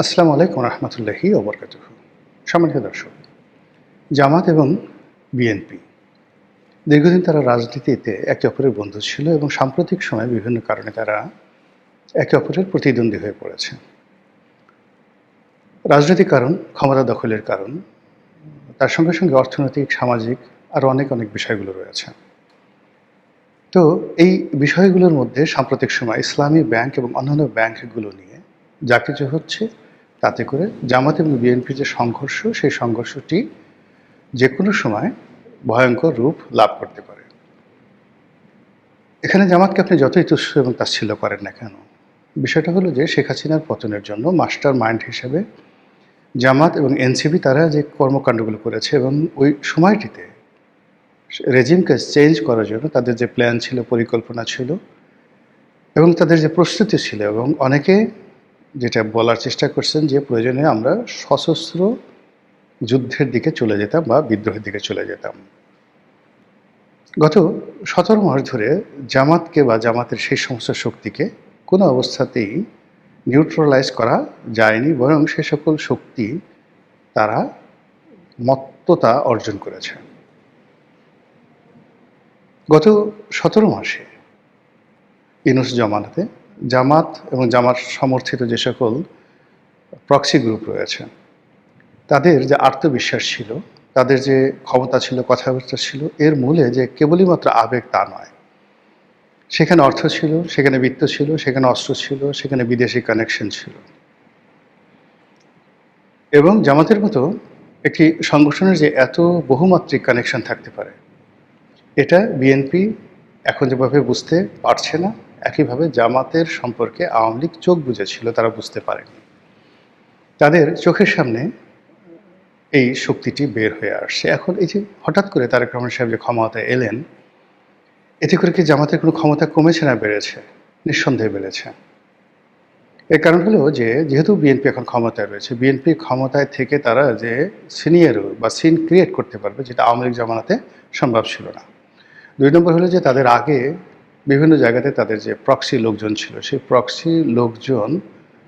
আসসালামু আলাইকুম রহমতুল্লাহি ওবরকাতুহু। সম্মানিত দর্শক, জামাত এবং বিএনপি দীর্ঘদিন তারা রাজনীতিতে একে অপরের বন্ধু ছিল এবং সাম্প্রতিক সময়ে বিভিন্ন কারণে তারা একে অপরের প্রতিদ্বন্দ্বী হয়ে পড়েছে। রাজনৈতিক কারণ, ক্ষমতা দখলের কারণ, তার সঙ্গে সঙ্গে অর্থনৈতিক, সামাজিক আরও অনেক অনেক বিষয়গুলো রয়েছে। তো এই বিষয়গুলোর মধ্যে সাম্প্রতিক সময় ইসলামী ব্যাংক এবং অন্যান্য ব্যাংকগুলো নিয়ে যা কিছু হচ্ছে, তাতে করে জামাত এবং বিএনপির যে সংঘর্ষ, সেই সংঘর্ষটি যে কোনো সময় ভয়ঙ্কর রূপ লাভ করতে পারে। এখানে জামাতকে আপনি যতই তুচ্ছ এবং তাচ্ছিল্য করেন না কেন, বিষয়টা হলো যে শেখ হাসিনার পতনের জন্য মাস্টার মাইন্ড হিসেবে জামাত এবং এনসিপি তারা যে কর্মকাণ্ডগুলো করেছে এবং ওই সময়টিতে রেজিমকে চেঞ্জ করার জন্য তাদের যে প্ল্যান ছিল, পরিকল্পনা ছিল এবং তাদের যে প্রস্তুতি ছিল, এবং অনেকে যেটা বলার চেষ্টা করছেন যে প্রয়োজনে আমরা সশস্ত্র যুদ্ধের দিকে চলে যেতাম বা বিদ্রোহের দিকে চলে যেতাম। গত ১৭ মাস ধরে জামাতকে বা জামাতের সেই সমস্ত শক্তিকে কোনো অবস্থাতেই নিউট্রালাইজ করা যায়নি, বরং সে সকল শক্তি তারা মত্ততা অর্জন করেছে। গত ১৭ মাসে ইউনূস জমানাতে জামাত এবং জামাত সমর্থিত যে সকল প্রক্সি গ্রুপ রয়েছে, তাদের যে আত্মবিশ্বাস ছিল, তাদের যে ক্ষমতা ছিল, কথাবার্তা ছিল, এর মূলে যে কেবলই মাত্র আবেগ তা নয়। সেখানে অর্থ ছিল, সেখানে বিত্ত ছিল, সেখানে অস্ত্র ছিল, সেখানে বিদেশি কানেকশন ছিল। এবং জামাতের মতো একটি সংগঠনের যে এত বহুমাত্রিক কানেকশন থাকতে পারে, এটা বিএনপি এখন যেভাবে বুঝতে পারছে না, একইভাবে জামাতের সম্পর্কে আওয়ামী লীগ চোখ বুজেছিল, তারা বুঝতে পারেনি। তাদের চোখের সামনে এই শক্তিটি বের হয়ে আসছে। এখন এই যে হঠাৎ করে তারেক রহমান সাহেব যে ক্ষমতায় এলেন, এতে করে কি জামাতের কোনো ক্ষমতা কমেছে না বেড়েছে? নিঃসন্দেহে বেড়েছে। এর কারণ হলো যে যেহেতু বিএনপি এখন ক্ষমতায় রয়েছে, বিএনপি ক্ষমতায় থেকে তারা যে সিনিয়রও বা সিন ক্রিয়েট করতে পারবে, যেটা আওয়ামী লীগ জামানাতে সম্ভব ছিল না। ২ নম্বর হলো যে তাদের আগে বিভিন্ন জায়গাতে তাদের যে প্রক্সি লোকজন ছিল, সেই প্রক্সি লোকজন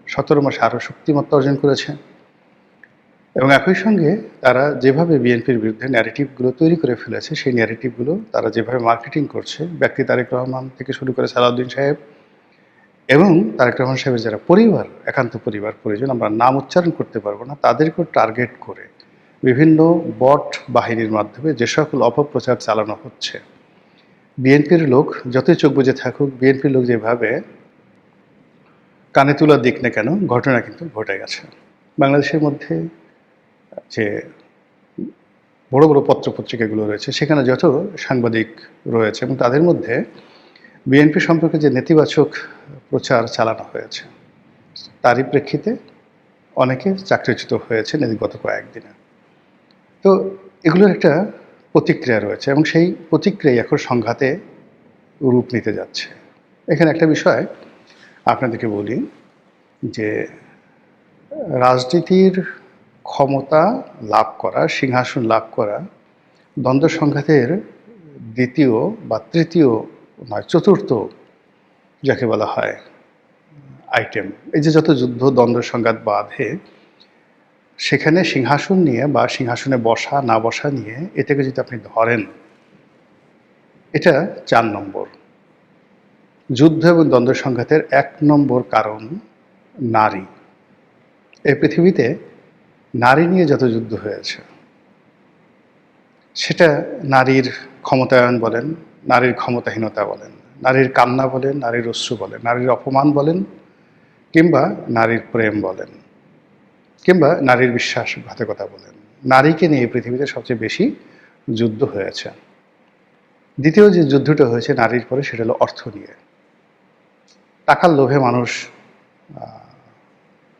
১৭ মাসে আরও শক্তিমত্তা অর্জন করেছে। এবং একই সঙ্গে তারা যেভাবে বিএনপির বিরুদ্ধে ন্যারেটিভগুলো তৈরি করে ফেলেছে, সেই ন্যারেটিভগুলো তারা যেভাবে মার্কেটিং করছে, ব্যক্তি তারেক রহমান থেকে শুরু করে সালাউদ্দিন সাহেব এবং তারেক রহমান সাহেবের যারা পরিবার, একান্ত পরিবার পরিজন, আমরা নাম উচ্চারণ করতে পারবো না, তাদেরকেও টার্গেট করে বিভিন্ন বট বাহিনীর মাধ্যমে যে সকল অপপ্রচার চালানো হচ্ছে, বিএনপির লোক যতই চোখ বুজে থাকুক, বিএনপির লোক যেভাবে কানে তুলা দিক না কেন, ঘটনা কিন্তু ঘটে গেছে। বাংলাদেশের মধ্যে যে বড় বড় পত্রপত্রিকাগুলো রয়েছে, সেখানে যত সাংবাদিক রয়েছে এবং তাদের মধ্যে বিএনপি সম্পর্কে যে নেতিবাচক প্রচার চালানো হয়েছে, তারই প্রেক্ষিতে অনেকে চাকরিচ্যুত হয়েছেন এই গত কয়েকদিনে। তো এগুলোর একটা প্রতিক্রিয়া রয়েছে এবং সেই প্রতিক্রিয়াই এখন সংঘাতে রূপ নিতে যাচ্ছে। এখানে একটা বিষয় আপনাদেরকে বলি যে রাজনীতির ক্ষমতা লাভ করা, সিংহাসন লাভ করা দ্বন্দ্ব সংঘাতের দ্বিতীয় বা তৃতীয় নয়, চতুর্থ যাকে বলা হয় আইটেম। এই যে যত যুদ্ধ, দ্বন্দ্ব, সংঘাত বাধে, সেখানে সিংহাসন নিয়ে বা সিংহাসনে বসা না বসা নিয়ে এটাকে যদি আপনি ধরেন, এটা ৪ নম্বর। যুদ্ধ এবং দ্বন্দ্ব সংঘাতের ১ নম্বর কারণ নারী। এই পৃথিবীতে নারী নিয়ে যত যুদ্ধ হয়েছে, সেটা নারীর ক্ষমতায়ন বলেন, নারীর ক্ষমতাহীনতা বলেন, নারীর কান্না বলেন, নারীর অশ্রু বলেন, নারীর অপমান বলেন, কিংবা নারীর প্রেম বলেন, কিংবা নারীর বিশ্বাসঘাতকতা বলেন, নারীকে নিয়ে পৃথিবীতে সবচেয়ে বেশি যুদ্ধ হয়েছে। দ্বিতীয় যে যুদ্ধটা হয়েছে নারীর পরে, সেটা হলো অর্থ নিয়ে। টাকার লোভে মানুষ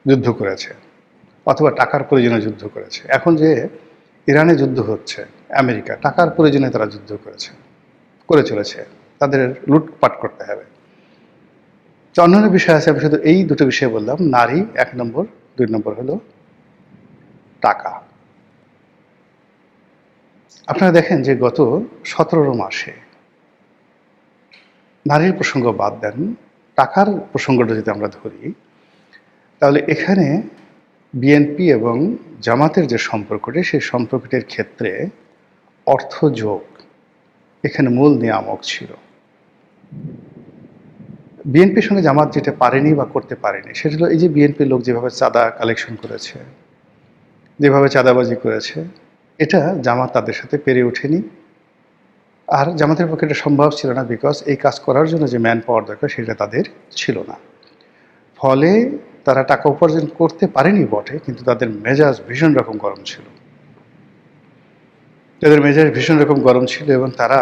যুদ্ধ করেছে, অথবা টাকার প্রয়োজনে যুদ্ধ করেছে। এখন যে ইরানে যুদ্ধ হচ্ছে, আমেরিকা টাকার প্রয়োজনে তারা যুদ্ধ করে চলেছে, তাদের লুটপাট করতে হবে। অন্যান্য বিষয় আছে, আমি শুধু এই দুটো বিষয় বললাম। নারী ১ নম্বর, ২ নম্বর হলো টাকা। আপনারা দেখেন যে গত ১৭ মাসে নারীর প্রসঙ্গ বাদ দেন, টাকার প্রসঙ্গটা যদি আমরা ধরি, তাহলে এখানে বিএনপি এবং জামাতের যে সম্পর্কটি, সেই সম্পর্কটির ক্ষেত্রে অর্থযোগ এখানে মূল নিয়ামক ছিল। বিএনপির সঙ্গে জামাত যেটা পারেনি বা করতে পারেনি সেটা হলো এই যে বিএনপির লোক যেভাবে চাঁদা কালেকশন করেছে, যেভাবে চাঁদাবাজি করেছে, এটা জামাত তাদের সাথে পেরে ওঠেনি। আর জামাতের পক্ষে এটা সম্ভব ছিল না, বিকজ এই কাজ করার জন্য যে ম্যান পাওয়ার দরকার সেটা তাদের ছিল না। ফলে তারা টাকা উপার্জন করতে পারেনি বটে, কিন্তু তাদের মেজাজ ভীষণ রকম গরম ছিল। তাদের মেজাজ ভীষণ রকম গরম ছিল এবং তারা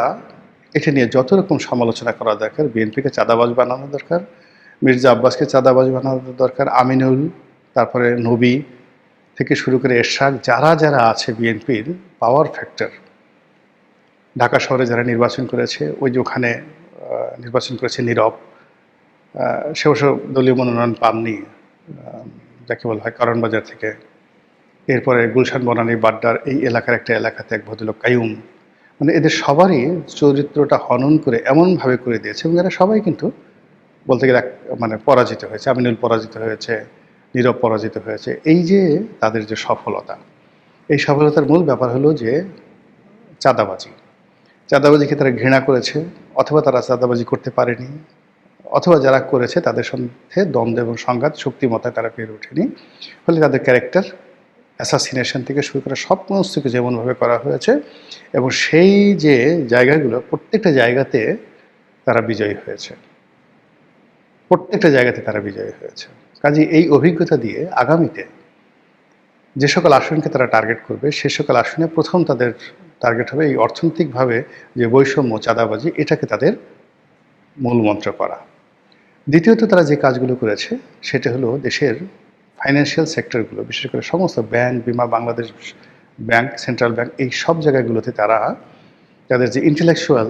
এটা নিয়ে যত রকম সমালোচনা করা দরকার, বিএনপিকে চাঁদাবাজ বানানো দরকার, মির্জা আব্বাসকে চাঁদাবাজ বানানো দরকার, আমিনুল, তারপরে নবী থেকে শুরু করে এরশাদ, যারা যারা আছে বিএনপির পাওয়ার ফ্যাক্টর, ঢাকা শহরে যারা নির্বাচন করেছে, ওই যে ওখানে নির্বাচন করেছে নীরব, সে অবশ্য দলীয় মনোনয়ন পাননি, যাকে বলা হয় কারণ বাজার থেকে। এরপরে গুলশান বনানী বাড্ডার এই এলাকার একটা এলাকাতে এক ভদ্রলোক কাইয়ুম, মানে এদের সবারই চরিত্রটা হনন করে এমনভাবে করে দিয়েছে এবং এরা সবাই কিন্তু বলতে গেলে মানে পরাজিত হয়েছে। আমিনুল পরাজিত হয়েছে, নীরব পরাজিত হয়েছে। এই যে তাদের যে সফলতা, এই সফলতার মূল ব্যাপার হলো যে চাঁদাবাজি। চাঁদাবাজিকে তারা ঘৃণা করেছে, অথবা তারা চাঁদাবাজি করতে পারেনি, অথবা যারা করেছে তাদের সাথে দ্বন্দ্ব এবং সংঘাত শক্তিমত্তায় তারা পেরে ওঠেনি। ফলে তাদের ক্যারেক্টার অ্যাসাসিনেশন থেকে শুরু করে সমস্ত কিছু যেমনভাবে করা হয়েছে, এবং সেই যে জায়গাগুলো প্রত্যেকটা জায়গাতে তারা বিজয়ী হয়েছে, প্রত্যেকটা জায়গাতে তারা বিজয়ী হয়েছে। কাজে এই অভিজ্ঞতা দিয়ে আগামীতে যে সকল আসনকে তারা টার্গেট করবে, সে সকল আসনে প্রথম তাদের টার্গেট হবে এই অর্থনৈতিকভাবে যে বৈষম্য, চাঁদাবাজি, এটাকে তাদের মূল মন্ত্র করা। দ্বিতীয়ত তারা যে কাজগুলো করেছে সেটা হলো দেশের ফাইন্যান্সিয়াল সেক্টরগুলো, বিশেষ করে সমস্ত ব্যাংক, বিমা, বাংলাদেশ ব্যাংক, সেন্ট্রাল ব্যাংক, এই সব জায়গাগুলোতে তারা তাদের যে ইন্টেলেকচুয়াল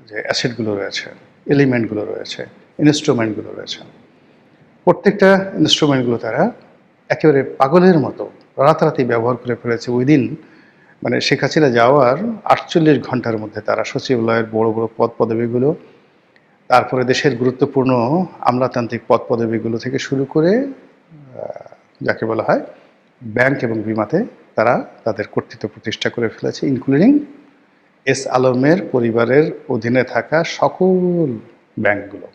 যে অ্যাসেটগুলো রয়েছে, এলিমেন্টগুলো রয়েছে, ইনস্ট্রুমেন্টগুলো রয়েছে, প্রত্যেকটা ইনস্ট্রুমেন্টগুলো তারা একেবারে পাগলের মতো রাতারাতি ব্যবহার করে ফেলেছে। উইদিন মানে শেখ হাসিনা যাওয়ার 48 ঘন্টার মধ্যে তারা সচিবালয়ের বড় বড় পদ পদবিগুলো, তারপরে দেশের গুরুত্বপূর্ণ আমলাতান্ত্রিক পদ পদবিগুলো থেকে শুরু করে যাকে বলা হয় ব্যাংক এবং বিমাতে তারা তাদের কর্তৃত্ব প্রতিষ্ঠা করে ফেলেছে, ইনক্লুডিং এস আলমের পরিবারের অধীনে থাকা সকল ব্যাংকগুলো।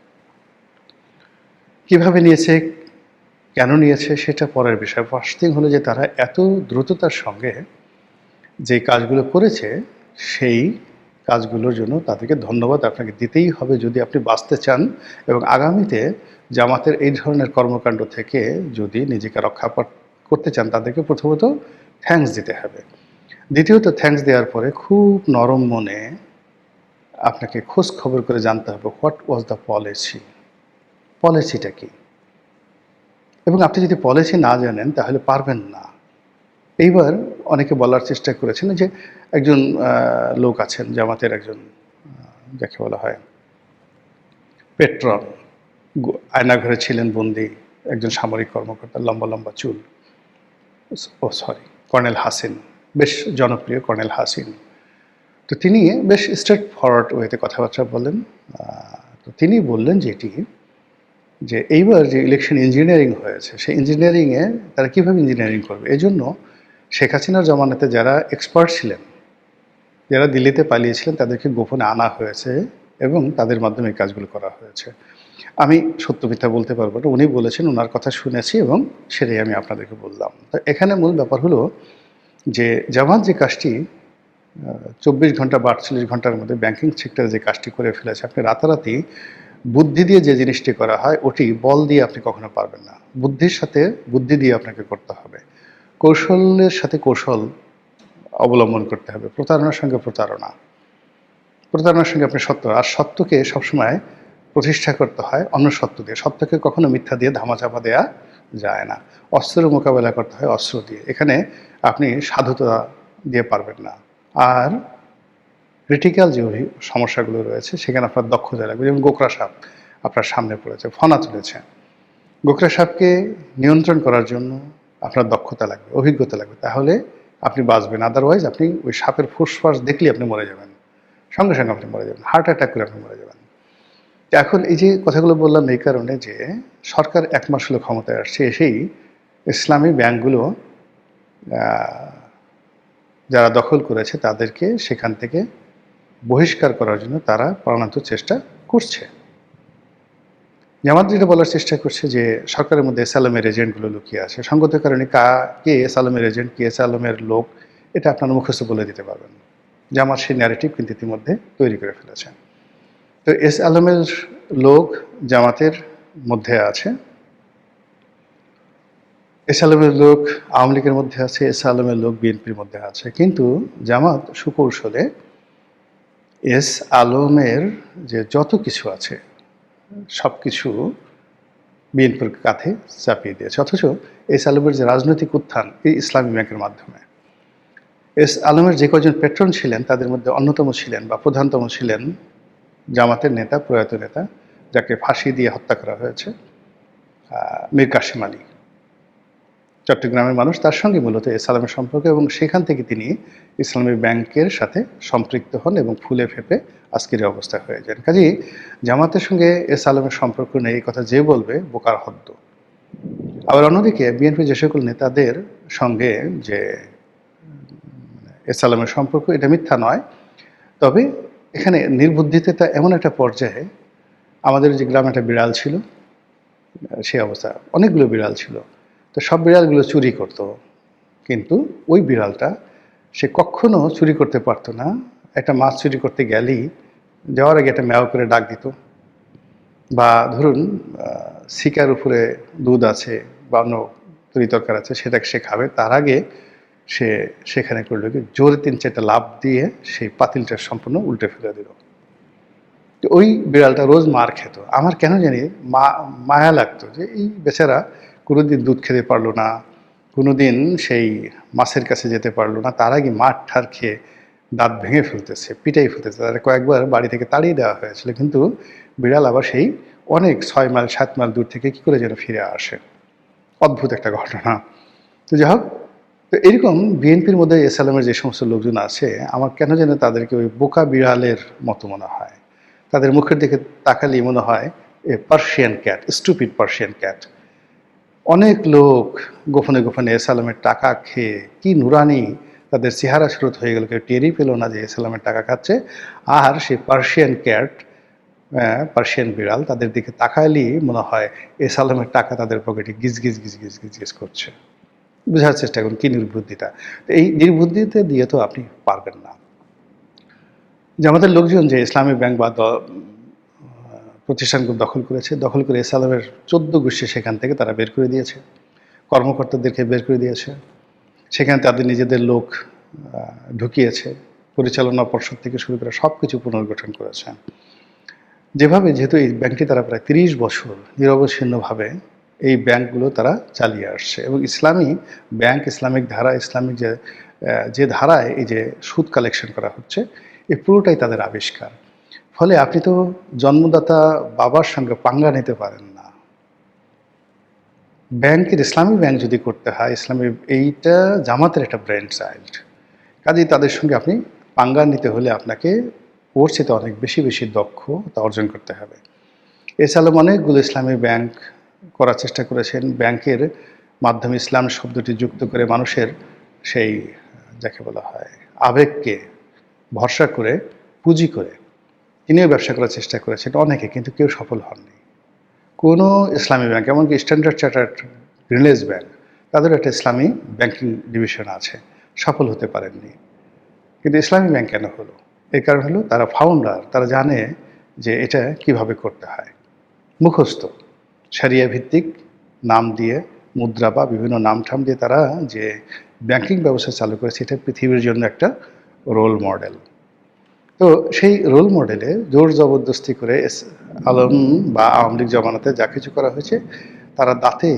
কিভাবে নিয়েছে, কেন নিয়েছে, সেটা পরের বিষয়। ফার্স্ট থিং হলো যে তারা এত দ্রুততার সঙ্গে যে কাজগুলো করেছে, সেই কাজগুলোর জন্য তাদেরকে ধন্যবাদ আপনাকে দিতেই হবে যদি আপনি বাঁচতে চান এবং আগামীতে জামাতের এই ধরনের কর্মকাণ্ড থেকে যদি নিজেকে রক্ষা করতে চান, তাদেরকে প্রথমত থ্যাঙ্কস দিতে হবে। দ্বিতীয়ত থ্যাঙ্কস দেওয়ার পরে খুব নরম মনে আপনাকে খোঁজ খবর করে জানতে হবে হোয়াট ওয়াজ দ্য পলিসি, পলিসিটা কি। এবং আপনি যদি পলিসি না জানেন তাহলে পারবেন না। এইবার অনেকে বলার চেষ্টা করেছেন যে একজন লোক আছেন জামাতের, একজন যাকে বলা হয় পেট্রন, আয়নাঘরে ছিলেন বন্দি, একজন সামরিক কর্মকর্তা, লম্বা লম্বা চুল, কর্নেল হাসিন, বেশ জনপ্রিয় কর্নেল হাসিন। তো তিনি বেশ স্ট্রেট ফরওয়ার্ড ওয়েতে কথাবার্তা বলেন। তো তিনি বললেন যে এইবার যে ইলেকশন ইঞ্জিনিয়ারিং হয়েছে, সেই ইঞ্জিনিয়ারিংয়ে তারা কীভাবে ইঞ্জিনিয়ারিং করবে, এই জন্য শেখ হাসিনার জমানাতে যারা এক্সপার্ট ছিলেন, যারা দিল্লিতে পালিয়েছিলেন, তাদেরকে গোপনে আনা হয়েছে এবং তাদের মাধ্যমে এই কাজগুলো করা হয়েছে। আমি সত্য মিথ্যা বলতে পারবো না, উনি বলেছেন, ওনার কথা শুনেছি এবং সেটাই আমি আপনাদেরকে বললাম। তো এখানে মূল ব্যাপার হলো যে জামাত যে কাজটি 24 ঘন্টা বা 48 ঘন্টার মধ্যে ব্যাংকিং সেক্টরে যে কাজটি করে ফেলেছে, আপনি রাতারাতি বুদ্ধি দিয়ে যে জিনিসটি করা হয় ওটি বল দিয়ে আপনি কখনো পারবেন না। বুদ্ধির সাথে বুদ্ধি দিয়ে আপনাকে করতে হবে, কৌশলের সাথে কৌশল অবলম্বন করতে হবে, প্রতারণার সঙ্গে প্রতারণা, প্রতারণার সঙ্গে আপনি সত্য, আর সত্যকে সবসময় প্রতিষ্ঠা করতে হয় অন্য সত্য দিয়ে। সত্যকে কখনো মিথ্যা দিয়ে ধামাচাপা দেওয়া যায় না। অস্ত্রের মোকাবেলা করতে হয় অস্ত্র দিয়ে, এখানে আপনি সাধুতা দিয়ে পারবেন না। আর ক্রিটিক্যাল যে সমস্যাগুলো রয়েছে সেখানে আপনার দক্ষতা লাগবে। যেমন গোকরা সাপ আপনার সামনে পড়েছে, ফনা তুলেছে, গোকরা সাপকে নিয়ন্ত্রণ করার জন্য আপনার দক্ষতা লাগবে, অভিজ্ঞতা লাগবে, তাহলে আপনি বাঁচবেন। আদারওয়াইজ আপনি ওই সাপের ফুসফাস দেখলেই আপনি মরে যাবেন, সঙ্গে সঙ্গে আপনি মরে যাবেন, হার্ট অ্যাটাক করে আপনি মরে যাবেন। এখন এই যে কথাগুলো বললাম এই কারণে যে সরকার 1 মাস হলো ক্ষমতায় আসছে, এসেই ইসলামী ব্যাংকগুলো যারা দখল করেছে তাদেরকে সেখান থেকে বহিষ্কার করার জন্য তারা প্রাণান্ত চেষ্টা করছে। জামাত যেটা বলার চেষ্টা করছে যে সরকারের মধ্যে এসআলমের এজেন্টগুলো লুকিয়ে আছে, সঙ্গত কারণে কে এসআলমের এজেন্ট, কে এসআলমের লোক, এটা আপনার মুখস্থ বলে দিতে পারবেন। জামাত সেই ন্যারেটিভ কিন্তু ইতিমধ্যে তৈরি করে ফেলেছে। তো এসআলমের লোক জামাতের মধ্যে আছে, এসআলমের লোক আওয়ামী লীগের মধ্যে আছে, এসআলমের লোক বিএনপির মধ্যে আছে। কিন্তু জামাত সুকৌশলে এস আলমের যে যত কিছু আছে সব কিছু বিএনপির কাঁধে চাপিয়ে দিয়েছে। অথচ এস আলমের যে রাজনৈতিক উত্থান এই ইসলামী ব্যাংকের মাধ্যমে। এস আলমের যে কজন পেট্রন ছিলেন তাদের মধ্যে অন্যতম ছিলেন বা প্রধানতম ছিলেন জামাতের নেতা, প্রয়াত নেতা, যাকে ফাঁসি দিয়ে হত্যা করা হয়েছে, মীর কাসেম আলী। চট্টগ্রামের মানুষ, তার সঙ্গে মূলত এস আলমের সম্পর্ক, এবং সেখান থেকে তিনি ইসলামী ব্যাংকের সাথে সম্পৃক্ত হন এবং ফুলে ফেপে আজকের অবস্থা হয়ে যান। কাজেই জামাতের সঙ্গে এস আলমের সম্পর্ক নেই এই কথা যে বলবে বোকার হদ্দ। আবার অন্যদিকে বিএনপি যে সকল নেতাদের সঙ্গে যে এস আলমের সম্পর্ক, এটা মিথ্যা নয়। তবে এখানে নির্বুদ্ধিতা এমন একটা পর্যায়ে, আমাদের যে গ্রামে একটা বিড়াল ছিল, সেই অবস্থা অনেকগুলো বিড়াল ছিল, তো সব বিড়ালগুলো চুরি করতো, কিন্তু ওই বিড়ালটা সে কখনো চুরি করতে পারতো না। একটা মাছ চুরি করতে গেলেই যাওয়ার আগে একটা ম্যাও করে ডাক দিত, বা ধরুন শিকার উপরে দুধ আছে বা অন্য তরি তরকার আছে, সেটাকে সে খাবে, তার আগে সে সেখানে করলো কি জোরে 3-4টা লাফ দিয়ে সেই পাতিলটা সম্পূর্ণ উল্টে ফেলে দিল। ওই বিড়ালটা রোজ মার খেত। আমার কেন জানি মায়া লাগতো যে এই বেচারা কোনোদিন দুধ খেতে পারলো না, কোনোদিন সেই মাছের কাছে যেতে পারলো না, তার আগে মার ঠার খেয়ে দাঁত ভেঙে ফেলতেছে, পিটাই ফেলতেছে। তারা কয়েকবার বাড়ি থেকে তাড়িয়ে দেওয়া হয়েছিল, কিন্তু বিড়াল আবার সেই অনেক 6 মাইল 7 মাইল দূর থেকে কী করে যেন ফিরে আসে। অদ্ভুত একটা ঘটনা। তো যাই হোক, তো এরকম বিএনপির মধ্যে এসআলমের যে সমস্ত লোকজন আছে, আমার কেন যেন তাদেরকে ওই বোকা বিড়ালের মতো মনে হয়। তাদের মুখের দিকে তাকালেই মনে হয় এ Persian cat, stupid Persian cat. অনেক লোক গোপনে গোপনে এসআলমের টাকা খেয়ে কি নুরানি তাদের চেহারা স্রোত হয়ে গেল, কেউ টেরই পেল না যে এসআলমের টাকা খাচ্ছে। আর সেই পার্সিয়ান ক্যাট, পার্সিয়ান বিড়াল, তাদের দিকে তাকালেই মনে হয় এসআলমের টাকা তাদের পকেটে গিজ গিজ গিজ গিজ গিজ গিজ করছে। বোঝার চেষ্টা করুন কি নির্বুদ্ধিতা। এই নির্বুদ্ধিতা দিয়ে তো আপনি পারবেন না। যে আমাদের লোকজন যে ইসলামী ব্যাংক বা প্রতিষ্ঠানগুলো দখল করে এসআলমের 14 গোষ্ঠী সেখান থেকে তারা বের করে দিয়েছে, কর্মকর্তাদেরকে বের করে দিয়েছে, সেখানে তাদের নিজেদের লোক ঢুকিয়েছে, পরিচালনা পর্ষদ থেকে শুরু করে সব কিছু পুনর্গঠন করেছে। যেহেতু এই ব্যাংকটি তারা প্রায় 30 বছর নিরবচ্ছিন্নভাবে এই ব্যাংকগুলো তারা চালিয়ে আসছে, এবং ইসলামী ব্যাংক, ইসলামিক ধারা, ইসলামিক যে ধারায় এই যে সুদ কালেকশন করা হচ্ছে, এই পুরোটাই তাদের আবিষ্কার। ফলে আপনি তো জন্মদাতা বাবার সঙ্গে পাঙ্গা নিতে পারেন না। ব্যাংকের, ইসলামী ব্যাংক যদি করতে হয়, ইসলামী, এইটা জামাতের একটা ব্র্যান্ড চাইল্ড। কাজেই তাদের সঙ্গে আপনি পাঙ্গা নিতে হলে আপনাকে ওর চেয়ে অনেক বেশি বেশি দক্ষতা অর্জন করতে হবে। এছাড়াও অনেকগুলো ইসলামী ব্যাংক করার চেষ্টা করেছেন, ব্যাংকের মাধ্যমে ইসলাম শব্দটি যুক্ত করে মানুষের সেই যাকে বলা হয় আবেগকে ভরসা করে পুঁজি করে তিনিও ব্যবসা করার চেষ্টা করেছেন অনেকে, কিন্তু কেউ সফল হননি। কোনো ইসলামী ব্যাংক, এমনকি স্ট্যান্ডার্ড চার্টার্ড রিলায়েন্স ব্যাংক, তাদের একটা ইসলামী ব্যাংকিং ডিভিশন আছে, সফল হতে পারেননি। কিন্তু ইসলামী ব্যাংক কেন হলো? এর কারণ হলো তারা ফাউন্ডার, তারা জানে যে এটা কিভাবে করতে হয়। মুখস্থ শরিয়া ভিত্তিক নাম দিয়ে, মুদ্রা বা বিভিন্ন নামঠাম দিয়ে তারা যে ব্যাংকিং ব্যবস্থা চালু করেছে, এটা পৃথিবীর জন্য একটা রোল মডেল। তো সেই রোল মডেলে জোর জবরদস্তি করে আলম বা আওয়ামী লীগ জমানাতে যা কিছু করা হয়েছে, তারা দাঁতে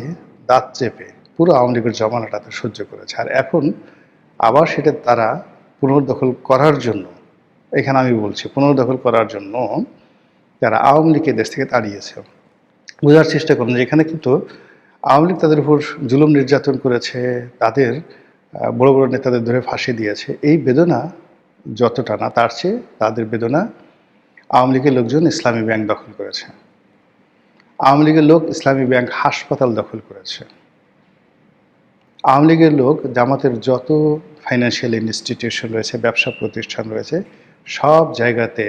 দাঁত চেপে পুরো আওয়ামী লীগের জমানাটাতে সহ্য করেছে। আর এখন আবার সেটা তারা পুনর্দখল করার জন্য, এখানে আমি বলছি পুনর্দখল করার জন্য যারা আওয়ামী লীগের দেশ থেকে তাড়িয়েছে। বোঝার চেষ্টা করুন যে এখানে কিন্তু আওয়ামী লীগ তাদের উপর জুলুম নির্যাতন করেছে, তাদের বড় বড় নেতাদের ধরে ফাঁসি দিয়েছে। এই বেদনা যতটা না, তার চেয়ে তাদের বেদনা আওয়ামী লীগের লোকজন ইসলামী ব্যাংক দখল করেছে, আওয়ামী লীগের লোক ইসলামী ব্যাংক হাসপাতাল দখল করেছে, আওয়ামী লীগের লোক জামাতের যত ফাইন্যান্সিয়াল ইনস্টিটিউশন রয়েছে, ব্যবসা প্রতিষ্ঠান রয়েছে, সব জায়গাতে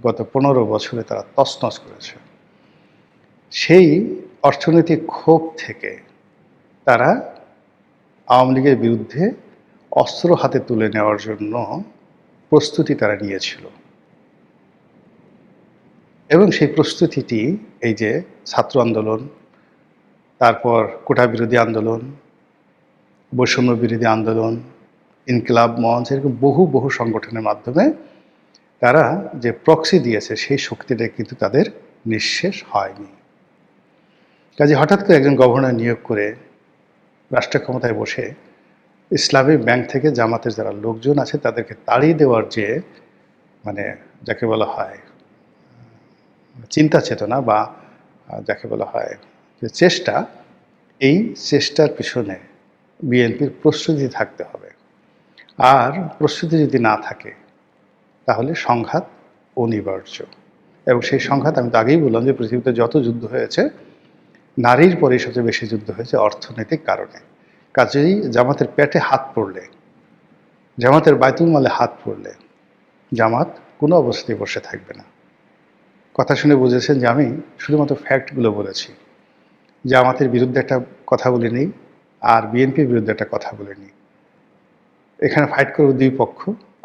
গত 15 বছরে তারা তছনছ করেছে। সেই অর্থনৈতিক ক্ষোভ থেকে তারা আওয়ামী লীগের বিরুদ্ধে অস্ত্র হাতে তুলে নেওয়ার জন্য প্রস্তুতি তারা নিয়েছিল। এবং সেই প্রস্তুতিটি এই যে ছাত্র আন্দোলন, তারপর কোটা বিরোধী আন্দোলন, বৈষম্য বিরোধী আন্দোলন, ইনকিলাব মঞ্চ, এরকম বহু সংগঠনের মাধ্যমে তারা যে প্রক্সি দিয়েছে সেই শক্তিটা কিন্তু তাদের নিঃশেষ হয়নি। কাজে হঠাৎ করে একজন গভর্নর নিয়োগ করে রাষ্ট্র ক্ষমতায় বসে ইসলামী ব্যাংক থেকে জামাতের যারা লোকজন আছে তাদেরকে তাড়িয়ে দেওয়ার যে মানে যাকে বলা হয় চিন্তা চেতনা বা যাকে বলা হয় যে চেষ্টা, এই চেষ্টার পিছনে বিএনপির প্রস্তুতি থাকতে হবে। আর প্রস্তুতি যদি না থাকে তাহলে সংঘাত অনিবার্য। এবং সেই সংঘাত আমি তো আগেই বললাম যে পৃথিবীতে যত যুদ্ধ হয়েছে, নারীর পরেই সবচেয়ে বেশি যুদ্ধ হয়েছে অর্থনৈতিক কারণে। কাজেই জামাতের পেটে হাত পড়লে, জামাতের বায়তুল মালে হাত পড়লে জামাত কোনো অবস্থায় বসে থাকবে না। কথা শুনে বুঝেছেন যে আমি শুধুমাত্র ফ্যাক্টগুলো বলেছি, জামাতের বিরুদ্ধে একটা কথা বলিনি আর বিএনপির বিরুদ্ধে একটা কথা বলিনি। এখানে ফাইট করবে দুই পক্ষ,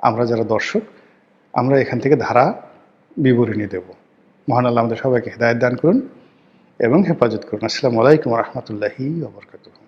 আমরা যারা দর্শক আমরা এখান থেকে ধারা বিবরণী দেব। মহান আল্লাহ আমাদের সবাইকে হেদায়েত দান করুন এবং হেফাজত করুন। আসসালামু আলাইকুম ওয়া রাহমাতুল্লাহি ওয়া বারাকাতুহু।